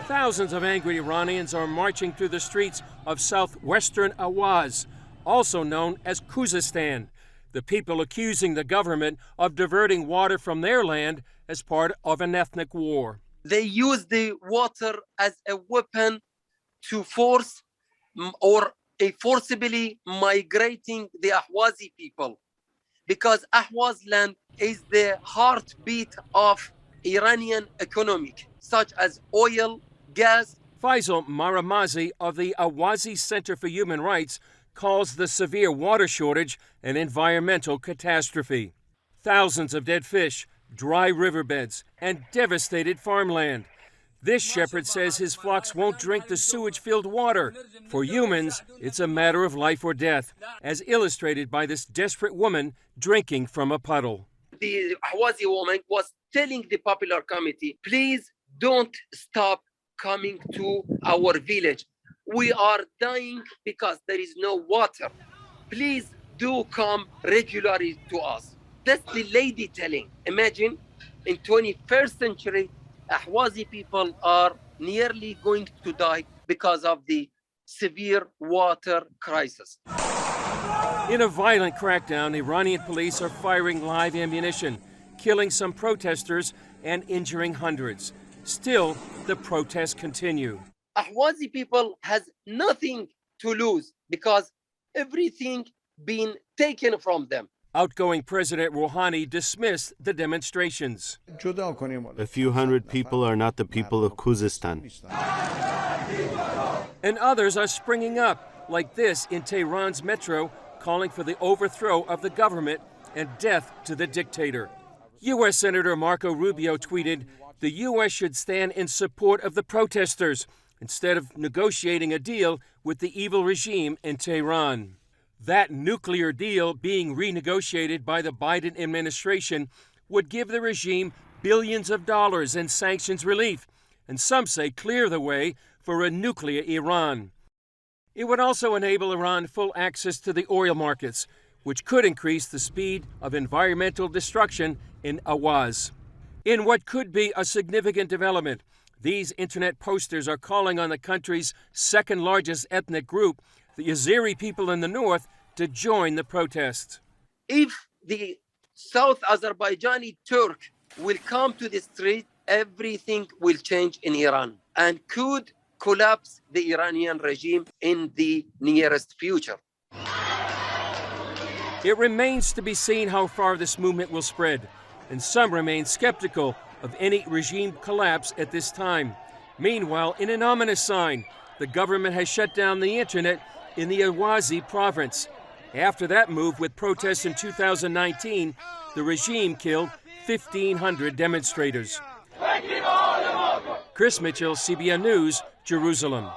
Thousands of angry Iranians are marching through the streets of southwestern Awaz, also known as Khuzestan. The people accusing the government of diverting water from their land as part of an ethnic war. They use the water as a weapon to force or forcibly migrating the Ahwazi people, because Ahwaz land is the heartbeat of Iranian economy, such as oil, gas. Faisal Maramazi of the Awazi Center for Human Rights calls the severe water shortage an environmental catastrophe. Thousands of dead fish, dry riverbeds, and devastated farmland. This shepherd says his flocks won't drink the sewage-filled water. For humans, it's a matter of life or death, as illustrated by this desperate woman drinking from a puddle. The Ahwazi woman was telling the popular committee, please don't stop coming to our village. We are dying because there is no water. Please do come regularly to us. That's the lady telling. Imagine, in 21st century, Ahwazi people are nearly going to die because of the severe water crisis. In a violent crackdown, Iranian police are firing live ammunition, killing some protesters and injuring hundreds. Still, the protests continue. Ahwazi people has nothing to lose because everything been taken from them. Outgoing President Rouhani dismissed the demonstrations. A few hundred people are not the people of Khuzestan. And others are springing up, like this in Tehran's metro, calling for the overthrow of the government and death to the dictator. U.S. Senator Marco Rubio tweeted, "The U.S. should stand in support of the protesters instead of negotiating a deal with the evil regime in Tehran." That nuclear deal being renegotiated by the Biden administration would give the regime billions of dollars in sanctions relief, and some say clear the way for a nuclear Iran. It would also enable Iran full access to the oil markets, which could increase the speed of environmental destruction in Awaz. In what could be a significant development, these internet posters are calling on the country's second largest ethnic group, the Yazidi people in the north, to join the protests. If the South Azerbaijani Turk will come to the street, everything will change in Iran and could collapse the Iranian regime in the nearest future. It remains to be seen how far this movement will spread, and some remain skeptical of any regime collapse at this time. Meanwhile, in an ominous sign, the government has shut down the internet in the Awazi province. After that move with protests in 2019, the regime killed 1,500 demonstrators. Chris Mitchell, CBN News, Jerusalem.